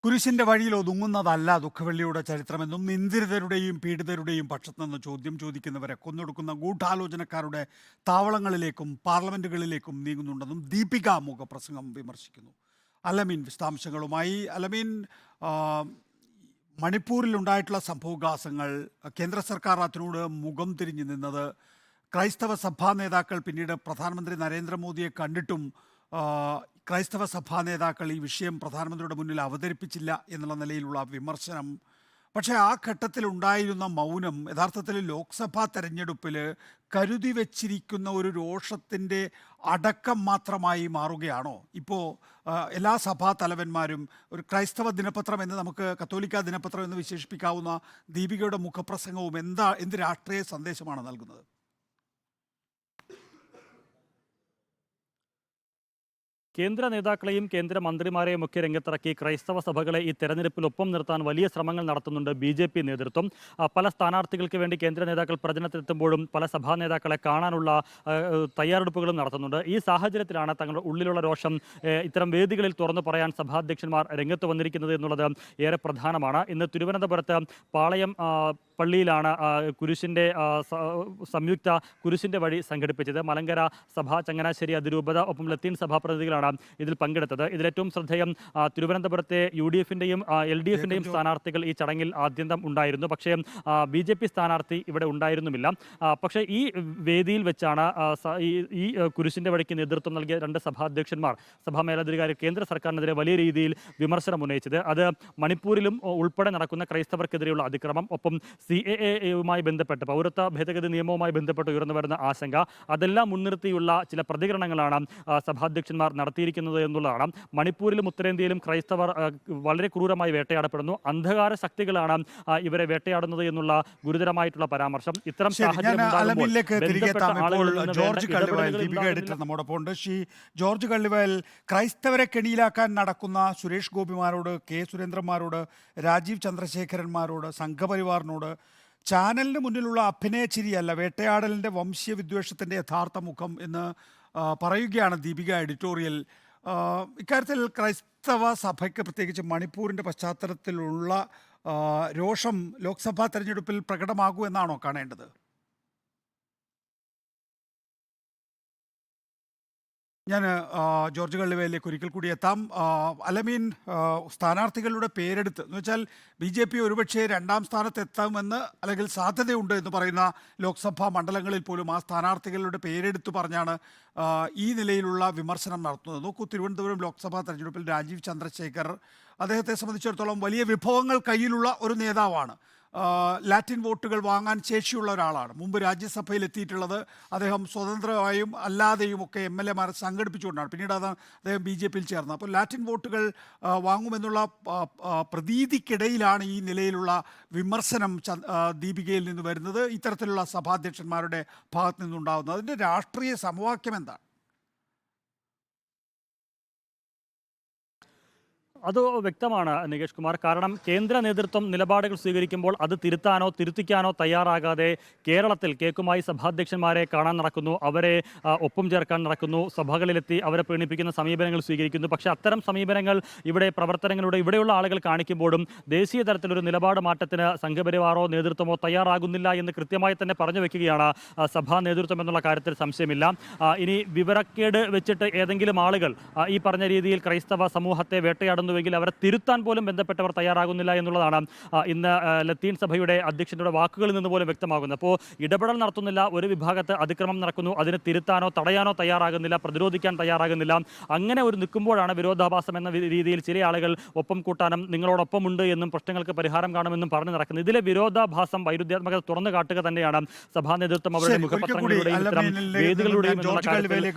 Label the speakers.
Speaker 1: കുരിശിന്റെ വഴിയിൽ ഒതുങ്ങുന്നതല്ല ദുഃഖവെള്ളിയുടെ ചരിത്രമെന്നും നിന്ദിതരുടെയും പീഡിതരുടെയും പക്ഷത്തു നിന്ന് ചോദ്യം ചോദിക്കുന്നവരെ കൊന്നൊടുക്കുന്ന ഗൂഢാലോചനക്കാരുടെ താവളങ്ങളിലേക്കും പാർലമെന്റുകളിലേക്കും നീങ്ങുന്നുണ്ടെന്നും ദീപിക മുഖപ്രസംഗം വിമർശിക്കുന്നു. അലമീൻ വിശദാംശങ്ങളുമായി. അലമീൻ, ആ, മണിപ്പൂരിലുണ്ടായിട്ടുള്ള സംഭവവികാസങ്ങൾ, കേന്ദ്ര സർക്കാർ അതിനോട് മുഖം തിരിഞ്ഞു നിന്നത്, ക്രൈസ്തവ സഭാ നേതാക്കൾ പിന്നീട് പ്രധാനമന്ത്രി നരേന്ദ്രമോദിയെ കണ്ടിട്ടും ആ, ക്രൈസ്തവ സഭാ നേതാക്കൾ ഈ വിഷയം പ്രധാനമന്ത്രിയുടെ മുന്നിൽ അവതരിപ്പിച്ചില്ല എന്നുള്ള നിലയിലുള്ള വിമർശനം. പക്ഷേ ആ ഘട്ടത്തിൽ ഉണ്ടായിരുന്ന മൗനം യഥാർത്ഥത്തിൽ ലോക്സഭാ തെരഞ്ഞെടുപ്പിൽ കരുതി വച്ചിരിക്കുന്ന ഒരു രോഷത്തിൻ്റെ അടക്കം മാത്രമായി മാറുകയാണോ? ഇപ്പോൾ എല്ലാ സഭാ തലവന്മാരും ഒരു ക്രൈസ്തവ ദിനപത്രം എന്ന് നമുക്ക് കത്തോലിക്ക ദിനപത്രം എന്ന് വിശേഷിപ്പിക്കാവുന്ന ദീപികയുടെ മുഖപ്രസംഗവും എന്ത് രാഷ്ട്രീയ സന്ദേശമാണ് നൽകുന്നത്?
Speaker 2: കേന്ദ്ര നേതാക്കളെയും കേന്ദ്ര മന്ത്രിമാരെയും ഒക്കെ രംഗത്തിറക്കി ക്രൈസ്തവ സഭകളെ ഈ തെരഞ്ഞെടുപ്പിൽ ഒപ്പം നിർത്താൻ വലിയ ശ്രമങ്ങൾ നടത്തുന്നുണ്ട് BJP നേതൃത്വം. പല സ്ഥാനാർത്ഥികൾക്ക് വേണ്ടി കേന്ദ്ര നേതാക്കൾ പ്രചരണത്തിലെത്തുമ്പോഴും പല സഭാ നേതാക്കളെ കാണാനുള്ള തയ്യാറെടുപ്പുകളും നടത്തുന്നുണ്ട്. ഈ സാഹചര്യത്തിലാണ് തങ്ങളുടെ ഉള്ളിലുള്ള രോഷം ഇത്തരം വേദികളിൽ തുറന്നു പറയാൻ സഭാധ്യക്ഷന്മാർ രംഗത്ത് വന്നിരിക്കുന്നത് എന്നുള്ളത് ഏറെ പ്രധാനമാണ്. ഇന്ന് തിരുവനന്തപുരത്ത് പാളയം പള്ളിയിലാണ് കുരിശിൻ്റെ സംയുക്ത കുരിശിൻ്റെ വഴി സംഘടിപ്പിച്ചത്. മലങ്കര സഭ, ചങ്ങനാശ്ശേരി അതിരൂപത, ഒപ്പം ലത്തീൻ സഭാ പ്രതിനിധികളാണ് ഇതിൽ പങ്കെടുത്തത്. ഇതിലേറ്റവും ശ്രദ്ധേയം തിരുവനന്തപുരത്തെ UDF-ൻ്റെയും LDF-ൻ്റെയും സ്ഥാനാർത്ഥികൾ ഈ ചടങ്ങിൽ ആദ്യന്തം ഉണ്ടായിരുന്നു. പക്ഷേ BJP സ്ഥാനാർത്ഥി ഇവിടെ ഉണ്ടായിരുന്നുമില്ല. പക്ഷേ ഈ വേദിയിൽ വെച്ചാണ് ഈ കുരിശിൻ്റെ വഴിക്ക് നേതൃത്വം നൽകിയ രണ്ട് സഭാധ്യക്ഷന്മാർ, സഭാ മേലധികാരി കേന്ദ്ര സർക്കാരിനെതിരെ വലിയ രീതിയിൽ വിമർശനം ഉന്നയിച്ചത്. അത് മണിപ്പൂരിലും ഉൾപ്പെടെ നടക്കുന്ന ക്രൈസ്തവർക്കെതിരെയുള്ള അതിക്രമം, ഒപ്പം CAA-യുമായി ബന്ധപ്പെട്ട് പൗരത്വ ഭേദഗതി നിയമവുമായി ബന്ധപ്പെട്ട് ഉയർന്നു വരുന്ന ആശങ്ക, അതെല്ലാം മുൻനിർത്തിയുള്ള ചില പ്രതികരണങ്ങളാണ് സഭാധ്യക്ഷന്മാർ നടത്തിയിരിക്കുന്നത് എന്നുള്ളതാണ്. മണിപ്പൂരിലും ഉത്തരേന്ത്യയിലും ക്രൈസ്തവർ വളരെ ക്രൂരമായി വേട്ടയാടപ്പെടുന്നു. അന്ധകാര ശക്തികളാണ് ഇവരെ വേട്ടയാടുന്നത് എന്നുള്ള ഗുരുതരമായിട്ടുള്ള പരാമർശം. ഇത്തരം
Speaker 1: ജോർജ് കള്ളിവയൽ ക്രൈസ്തവരെ കെണിയിലാക്കാൻ നടക്കുന്ന സുരേഷ് ഗോപിമാരോട്, K. സുരേന്ദ്രന്മാരോട്, രാജീവ് ചന്ദ്രശേഖരന്മാരോട്, സംഘപരിവാറിനോട് ചാനലിന് മുന്നിലുള്ള അഭിനയച്ചിരിയല്ല, വേട്ടയാടലിൻ്റെ വംശീയ വിദ്വേഷത്തിൻ്റെ യഥാർത്ഥ മുഖം എന്ന് പറയുകയാണ് ദീപിക എഡിറ്റോറിയൽ. ഇക്കാര്യത്തിൽ ക്രൈസ്തവ സഭയ്ക്ക്, പ്രത്യേകിച്ച് മണിപ്പൂരിൻ്റെ പശ്ചാത്തലത്തിലുള്ള രോഷം ലോക്സഭാ തെരഞ്ഞെടുപ്പിൽ പ്രകടമാകൂ എന്നാണോ കാണേണ്ടത്? ഞാൻ ജോർജ് കള്ളിവയലിലേക്ക് ഒരിക്കൽ കൂടി എത്താം. അലമീൻ, സ്ഥാനാർത്ഥികളുടെ പേരെടുത്ത് എന്ന് വെച്ചാൽ BJP ഒരുപക്ഷെ രണ്ടാം സ്ഥാനത്തെത്താമെന്ന് അല്ലെങ്കിൽ സാധ്യതയുണ്ട് എന്ന് പറയുന്ന ലോക്സഭാ മണ്ഡലങ്ങളിൽ പോലും ആ സ്ഥാനാർത്ഥികളുടെ പേരെടുത്ത് പറഞ്ഞാണ് ഈ നിലയിലുള്ള വിമർശനം നടത്തുന്നത്. നോക്കൂ, തിരുവനന്തപുരം ലോക്സഭാ തെരഞ്ഞെടുപ്പിൽ രാജീവ് ചന്ദ്രശേഖർ, അദ്ദേഹത്തെ സംബന്ധിച്ചിടത്തോളം വലിയ വിഭവങ്ങൾ കയ്യിലുള്ള ഒരു നേതാവാണ്. ലാറ്റിൻ വോട്ടുകൾ വാങ്ങാൻ ശേഷിയുള്ള ഒരാളാണ്. മുമ്പ് രാജ്യസഭയിൽ എത്തിയിട്ടുള്ളത് അദ്ദേഹം സ്വതന്ത്രമായും അല്ലാതെയും ഒക്കെ MLA-മാരെ സംഘടിപ്പിച്ചുകൊണ്ടാണ്. പിന്നീട് അദ്ദേഹം BJP-യിൽ ചേർന്നത്. അപ്പോൾ ലാറ്റിൻ വോട്ടുകൾ വാങ്ങുമെന്നുള്ള പ്രതീതിക്കിടയിലാണ് ഈ നിലയിലുള്ള വിമർശനം ദീപികയിൽ നിന്ന് വരുന്നത്, ഇത്തരത്തിലുള്ള സഭാധ്യക്ഷന്മാരുടെ ഭാഗത്തു നിന്നുണ്ടാകുന്നത്. അതിൻ്റെ രാഷ്ട്രീയ സമവാക്യം എന്താണ്?
Speaker 2: അത് വ്യക്തമാണ് നികേഷ് കുമാർ. കാരണം കേന്ദ്ര നേതൃത്വം നിലപാടുകൾ സ്വീകരിക്കുമ്പോൾ അത് തിരുത്താനോ തിരുത്തിക്കാനോ തയ്യാറാകാതെ കേരളത്തിൽ കേക്കുമായി സഭാധ്യക്ഷന്മാരെ കാണാൻ നടക്കുന്നു, അവരെ ഒപ്പം ചേർക്കാൻ നടക്കുന്നു, സഭകളിലെത്തി അവരെ പ്രീണിപ്പിക്കുന്ന സമീപനങ്ങൾ സ്വീകരിക്കുന്നു. പക്ഷേ അത്തരം സമീപനങ്ങൾ ഇവിടെ പ്രവർത്തനങ്ങളുടെ ഇവിടെയുള്ള ആളുകൾ കാണിക്കുമ്പോഴും ദേശീയ തലത്തിലൊരു നിലപാട് മാറ്റത്തിന് സംഘപരിവാറോ നേതൃത്വമോ തയ്യാറാകുന്നില്ല എന്ന് കൃത്യമായി തന്നെ പറഞ്ഞു വെക്കുകയാണ് സഭാ നേതൃത്വം എന്നുള്ള കാര്യത്തിൽ സംശയമില്ല. ഇനി വിവരക്കേട് വെച്ചിട്ട് ഏതെങ്കിലും ആളുകൾ ഈ പറഞ്ഞ രീതിയിൽ ക്രൈസ്തവ സമൂഹത്തെ വേട്ടയാടുന്നു െങ്കിൽ അവരെ തിരുത്താൻ പോലും ബന്ധപ്പെട്ടവർ തയ്യാറാകുന്നില്ല എന്നുള്ളതാണ് ഇന്ന് ലത്തീൻ സഭയുടെ അധ്യക്ഷന്റെ വാക്കുകളിൽ നിന്ന് പോലും വ്യക്തമാകുന്നത്. അപ്പോൾ ഇടപെടൽ നടത്തുന്നില്ല, ഒരു വിഭാഗത്ത് അതിക്രമം നടക്കുന്നു, അതിനെ തിരുത്താനോ തടയാനോ തയ്യാറാകുന്നില്ല, പ്രതിരോധിക്കാൻ തയ്യാറാകുന്നില്ല. അങ്ങനെ ഒരു നിൽക്കുമ്പോഴാണ് വിരോധാഭാസം എന്ന രീതിയിൽ ചില ആളുകൾ ഒപ്പം കൂട്ടാനും നിങ്ങളോടൊപ്പമുണ്ട് എന്നും പ്രശ്നങ്ങൾക്ക് പരിഹാരം കാണുമെന്നും പറഞ്ഞു നടക്കുന്നത്. ഇതിലെ വിരോധാഭാസം, വൈരുദ്ധ്യാത്മകത തുറന്നു കാട്ടുക തന്നെയാണ് സഭാ നേതൃത്വം അവരുടെ മുഖപത്രങ്ങളിലൂടെയും ഇത്തരം വേദികളിലൂടെയും എന്നുള്ള കാര്യത്തിൽ